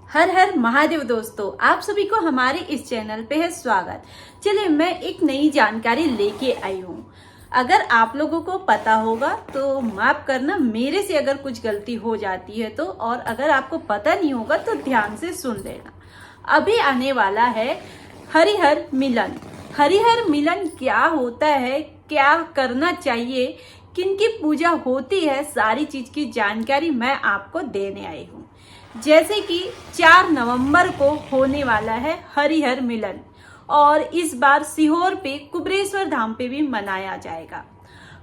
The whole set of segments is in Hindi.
हर हर महादेव दोस्तों, आप सभी को हमारे इस चैनल पे है स्वागत। चलिए, मैं एक नई जानकारी लेके आई हूँ। अगर आप लोगों को पता होगा तो माफ करना, मेरे से अगर कुछ गलती हो जाती है तो, और अगर आपको पता नहीं होगा तो ध्यान से सुन लेना। अभी आने वाला है हरिहर मिलन। हरिहर मिलन क्या होता है, क्या करना चाहिए, किनकी पूजा होती है, सारी चीज की जानकारी मैं आपको देने आई हूँ। जैसे कि 4 नवंबर को होने वाला है हरिहर मिलन, और इस बार सीहोर पे कुबरेश्वर धाम पे भी मनाया जाएगा।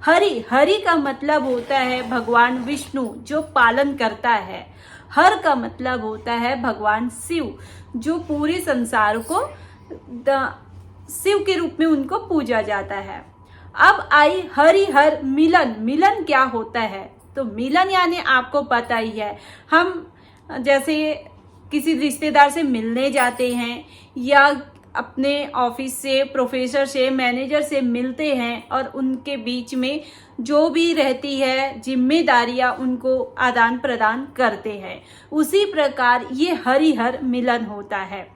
हरि हरि का मतलब होता है भगवान विष्णु जो पालन करता है। हर का मतलब होता है भगवान शिव जो पूरे संसार को शिव के रूप में उनको पूजा जाता है। अब आई हरिहर मिलन। मिलन क्या होता है? तो मिलन यानी आपको पता ही है, हम जैसे किसी रिश्तेदार से मिलने जाते हैं या अपने ऑफिस से, प्रोफेसर से, मैनेजर से मिलते हैं और उनके बीच में जो भी रहती है जिम्मेदारियां उनको आदान प्रदान करते हैं। उसी प्रकार ये हरिहर मिलन होता है।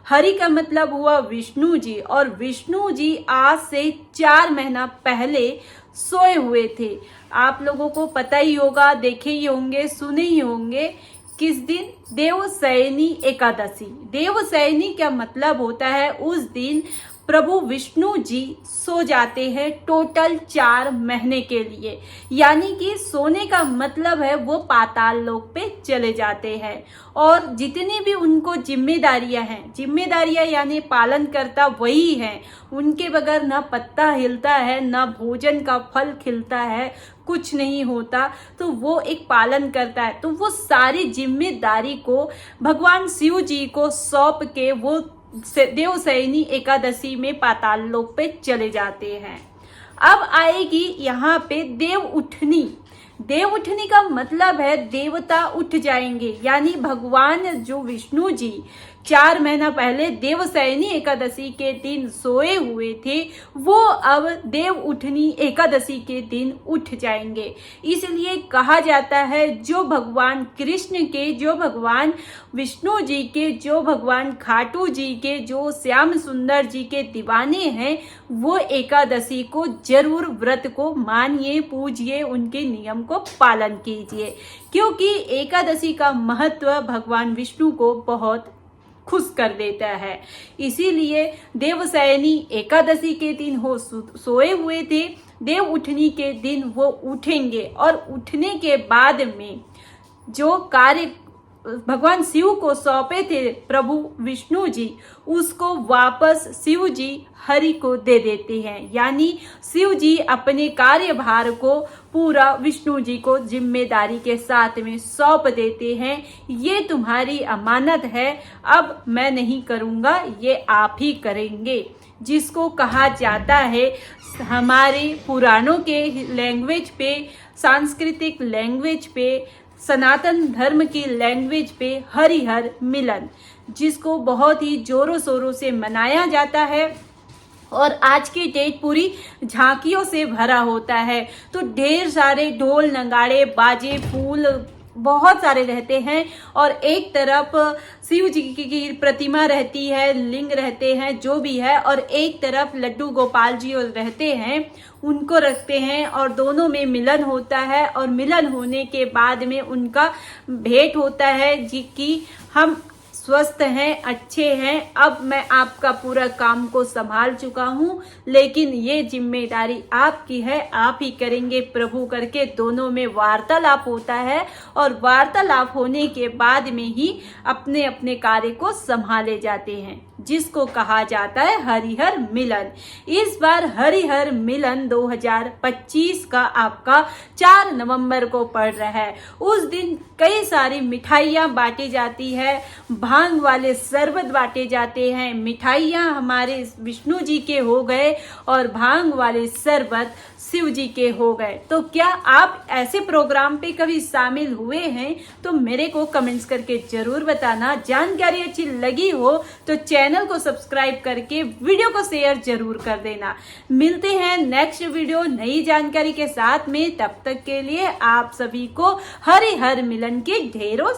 हरि का मतलब हुआ विष्णु जी, और विष्णु जी आज से 4 महीना पहले सोए हुए थे। आप लोगों को पता ही होगा, देखे ही होंगे, सुने ही होंगे। किस दिन? देवशयनी एकादशी। देवशयनी का मतलब होता है उस दिन प्रभु विष्णु जी सो जाते हैं टोटल 4 महीने के लिए। यानी कि सोने का मतलब है वो पाताल लोक पे चले जाते हैं, और जितनी भी उनको जिम्मेदारियां हैं, जिम्मेदारियां यानी पालन करता वही हैं। उनके बगैर ना पत्ता हिलता है, ना भोजन का फल खिलता है, कुछ नहीं होता। तो वो एक पालन करता है। तो वो सारी जिम्मेदारी को भगवान शिव जी को सौंप के वो देवशयनी एकादशी में पाताल लोक पे चले जाते हैं। अब आएगी यहाँ पे देव उठनी। देव उठनी का मतलब है देवता उठ जाएंगे, यानी भगवान जो विष्णु जी 4 महीना पहले देवशयनी एकादशी के दिन सोए हुए थे, वो अब देव उठनी एकादशी के दिन उठ जाएंगे। इसलिए कहा जाता है जो भगवान कृष्ण के, जो भगवान विष्णु जी के, जो भगवान खाटू जी के, जो श्याम सुंदर जी के दीवाने हैं, वो एकादशी को जरूर व्रत को मानिए, पूजिए, उनके नियम को पालन कीजिए, क्योंकि एकादशी का महत्व भगवान विष्णु को बहुत खुश कर देता है। इसीलिए देवशयनी एकादशी के दिन वो सोए हुए थे, देव उठनी के दिन वो उठेंगे, और उठने के बाद में जो कार्य भगवान शिव को सौंपे थे प्रभु विष्णु जी, उसको वापस शिव जी हरि को दे देते हैं। यानी शिव जी अपने कार्यभार को पूरा विष्णु जी को जिम्मेदारी के साथ में सौंप देते हैं। ये तुम्हारी अमानत है, अब मैं नहीं करूँगा, ये आप ही करेंगे। जिसको कहा जाता है हमारे पुराणों के लैंग्वेज पे, सांस्कृतिक लैंग्वेज पे, सनातन धर्म की लैंग्वेज पे हरिहर मिलन, जिसको बहुत ही जोरों शोरों से मनाया जाता है। और आज की डेट पूरी झांकियों से भरा होता है। तो ढेर सारे ढोल, नगाड़े, बाजे, फूल बहुत सारे रहते हैं, और एक तरफ शिव जी की प्रतिमा रहती है, लिंग रहते हैं, जो भी है, और एक तरफ लड्डू गोपाल जी रहते हैं, उनको रखते हैं, और दोनों में मिलन होता है। और मिलन होने के बाद में उनका भेंट होता है जी कि हम स्वस्थ हैं, अच्छे हैं, अब मैं आपका पूरा काम को संभाल चुका हूँ, लेकिन ये जिम्मेदारी आपकी है, आप ही करेंगे प्रभु करके दोनों में वार्तालाप होता है। और वार्तालाप होने के बाद में ही अपने अपने कार्य को संभाले जाते हैं, जिसको कहा जाता है हरिहर मिलन। इस बार हरिहर मिलन 2025 का आपका 4 नवंबर को पड़ रहा है। उस दिन कई सारी मिठाइयाँ बांटी जाती है, भांग वाले शरबत बांटे जाते हैं। मिठाइयाँ हमारे विष्णु जी के हो गए और भांग वाले शरबत शिव जी के हो गए। तो क्या आप ऐसे प्रोग्राम पे कभी शामिल हुए हैं? तो मेरे को कमेंट्स करके जरूर बताना। जानकारी अच्छी लगी हो तो चैनल को सब्सक्राइब करके वीडियो को शेयर जरूर कर देना। मिलते हैं नेक्स्ट वीडियो नई जानकारी के साथ में। तब तक के लिए आप सभी को हरिहर मिलन के ढेरों